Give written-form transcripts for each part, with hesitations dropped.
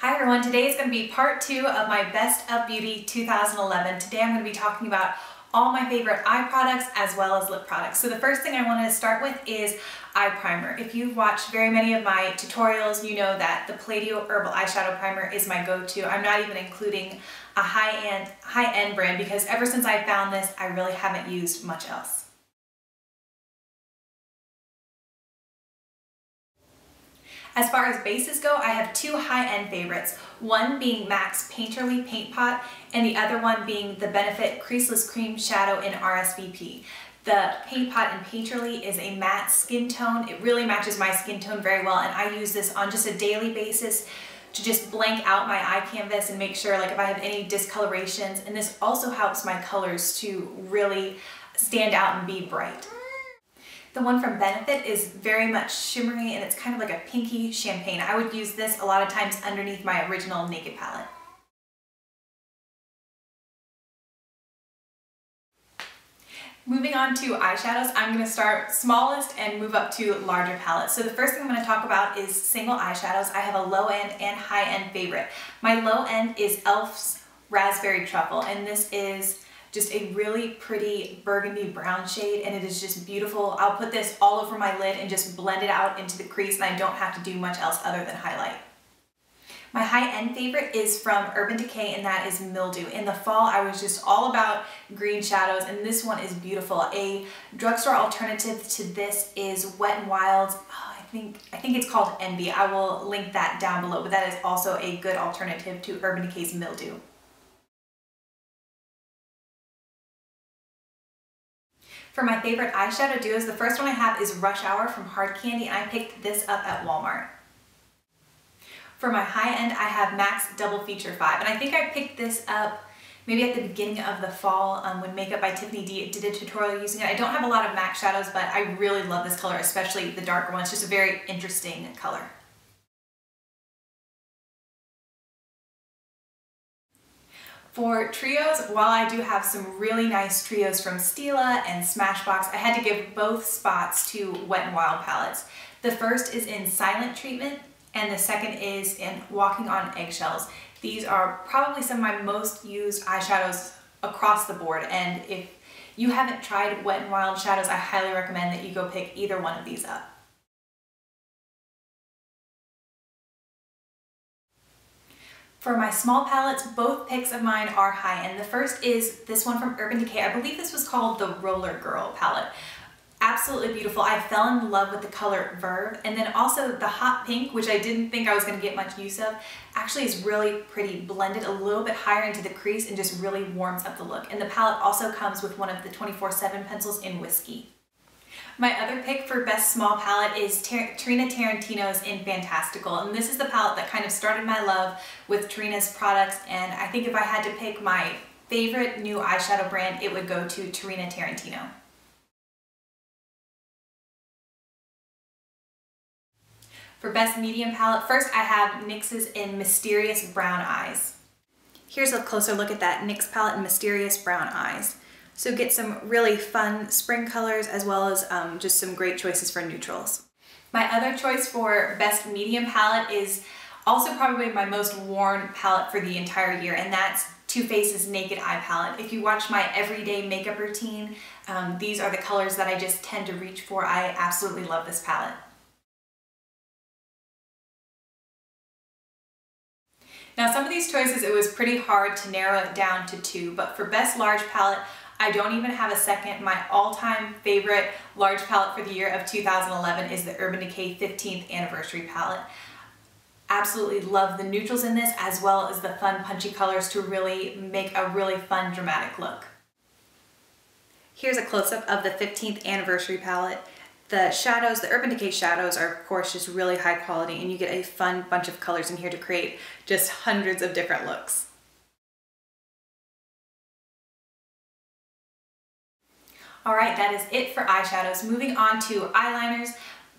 Hi everyone, today is going to be part 2 of my Best of Beauty 2011. Today I'm going to be talking about all my favorite eye products as well as lip products. So the first thing I want to start with is eye primer. If you've watched very many of my tutorials, you know that the Palladio Herbal Eyeshadow Primer is my go-to. I'm not even including a high-end brand because ever since I found this, I really haven't used much else. As far as bases go, I have two high-end favorites, one being MAC's Painterly Paint Pot and the other one being the Benefit Creaseless Cream Shadow in RSVP. The Paint Pot in Painterly is a matte skin tone. It really matches my skin tone very well, and I use this on just a daily basis to just blank out my eye canvas and make sure like if I have any discolorations, and this also helps my colors to really stand out and be bright. The one from Benefit is very much shimmery and it's kind of like a pinky champagne. I would use this a lot of times underneath my original Naked palette. Moving on to eyeshadows, I'm going to start smallest and move up to larger palettes. So the first thing I'm going to talk about is single eyeshadows. I have a low end and high end favorite. My low end is e.l.f.'s Raspberry Truffle, and this is just a really pretty burgundy brown shade, and it is just beautiful. I'll put this all over my lid and just blend it out into the crease, and I don't have to do much else other than highlight. My high-end favorite is from Urban Decay, and that is Mildew. In the fall, I was just all about green shadows, and this one is beautiful. A drugstore alternative to this is Wet n Wild's, I think it's called Envy. I will link that down below, but that is also a good alternative to Urban Decay's Mildew. For my favorite eyeshadow duos, the first one I have is Rush Hour from Hard Candy, and I picked this up at Walmart. For my high end, I have MAC's Double Feature 5, and I think I picked this up maybe at the beginning of the fall when Makeup by Tiffany D did a tutorial using it. I don't have a lot of MAC shadows, but I really love this color, especially the darker one. It's just a very interesting color. For trios, while I do have some really nice trios from Stila and Smashbox, I had to give both spots to Wet n Wild palettes. The first is in Silent Treatment, and the second is in Walking on Eggshells. These are probably some of my most used eyeshadows across the board, and if you haven't tried Wet n Wild shadows, I highly recommend that you go pick either one of these up. For my small palettes, both picks of mine are high-end. The first is this one from Urban Decay. I believe this was called the Rollergirl palette. Absolutely beautiful. I fell in love with the color Verve, and then also the hot pink, which I didn't think I was going to get much use of, actually is really pretty, blended a little bit higher into the crease and just really warms up the look. And the palette also comes with one of the 24/7 pencils in Whiskey. My other pick for best small palette is Tarina Tarantino's in Fantastical, and this is the palette that kind of started my love with Tarina's products, and I think if I had to pick my favorite new eyeshadow brand, it would go to Tarina Tarantino. For best medium palette, first I have NYX's in Mysterious Brown Eyes. Here's a closer look at that NYX palette in Mysterious Brown Eyes. So get some really fun spring colors as well as just some great choices for neutrals. My other choice for best medium palette is also probably my most worn palette for the entire year, and that's Too Faced's Naked Eye palette. If you watch my everyday makeup routine, these are the colors that I just tend to reach for. I absolutely love this palette. Now some of these choices, it was pretty hard to narrow it down to two, but for best large palette, I don't even have a second. My all-time favorite large palette for the year of 2011 is the Urban Decay 15th Anniversary palette. Absolutely love the neutrals in this as well as the fun punchy colors to really make a really fun dramatic look. Here's a close-up of the 15th Anniversary palette. The shadows, the Urban Decay shadows are of course just really high quality, and you get a fun bunch of colors in here to create just hundreds of different looks. Alright, that is it for eyeshadows. Moving on to eyeliners.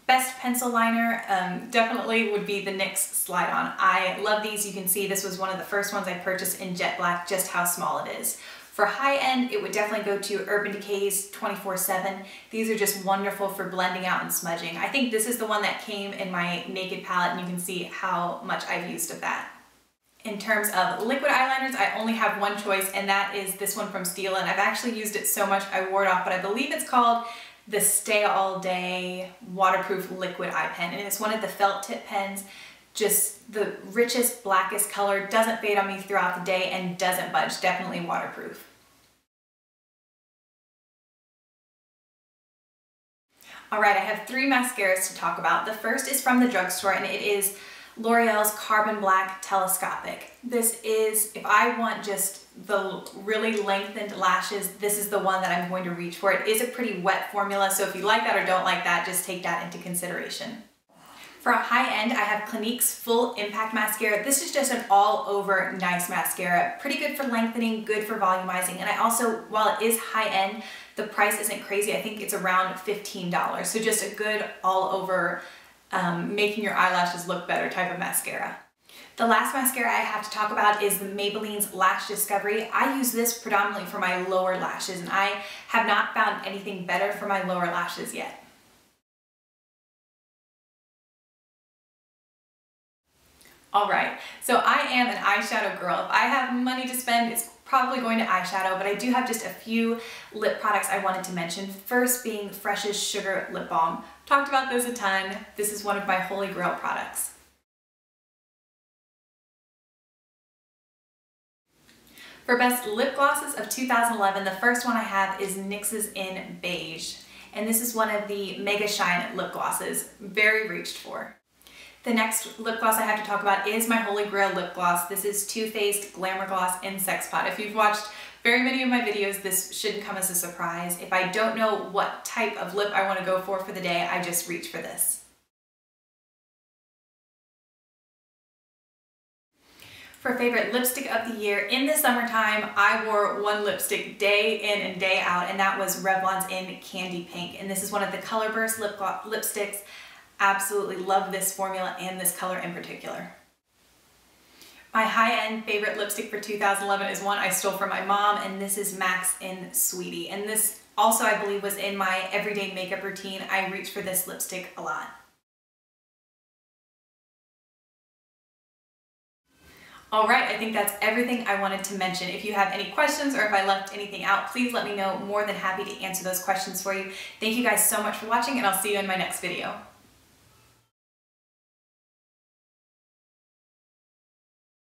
Best pencil liner definitely would be the NYX Slide On. I love these. You can see this was one of the first ones I purchased in jet black, just how small it is. For high end, it would definitely go to Urban Decay's 24/7. These are just wonderful for blending out and smudging. I think this is the one that came in my Naked palette, and you can see how much I've used of that. In terms of liquid eyeliners, I only have one choice, and that is this one from Stila, and I've actually used it so much I wore it off, but I believe it's called the Stay All Day Waterproof Liquid Eye Pen, and it's one of the felt tip pens. Just the richest, blackest color, doesn't fade on me throughout the day, and doesn't budge, definitely waterproof. All right, I have 3 mascaras to talk about. The first is from the drugstore, and it is L'Oreal's Carbon Black Telescopic. This is, if I want just the really lengthened lashes, this is the one that I'm going to reach for. It is a pretty wet formula, so if you like that or don't like that, just take that into consideration. For a high end, I have Clinique's Full Impact Mascara. This is just an all-over nice mascara. Pretty good for lengthening, good for volumizing, and I also, while it is high end, the price isn't crazy. I think it's around $15, so just a good all-over making your eyelashes look better type of mascara. The last mascara I have to talk about is the Maybelline's Lash Discovery. I use this predominantly for my lower lashes, and I have not found anything better for my lower lashes yet. Alright, so I am an eyeshadow girl. If I have money to spend, it's probably going to eyeshadow, but I do have just a few lip products I wanted to mention. First being Fresh's Sugar Lip Balm. Talked about this a ton. This is one of my holy grail products. For best lip glosses of 2011, the first one I have is NYX's in Beige. And this is one of the Mega Shine lip glosses. Very reached for. The next lip gloss I have to talk about is my holy grail lip gloss. This is Too Faced Glamour Gloss in Sex Pot. If you've watched very many of my videos, this shouldn't come as a surprise. If I don't know what type of lip I want to go for the day, I just reach for this. For favorite lipstick of the year, in the summertime, I wore one lipstick day in and day out, and that was Revlon's in Candy Pink. And this is one of the Color Burst lipsticks. Absolutely love this formula and this color in particular. My high-end favorite lipstick for 2011 is one I stole from my mom, and this is MAC's in Sweetie. And this also, I believe, was in my everyday makeup routine. I reach for this lipstick a lot. Alright, I think that's everything I wanted to mention. If you have any questions or if I left anything out, please let me know. More than happy to answer those questions for you. Thank you guys so much for watching, and I'll see you in my next video.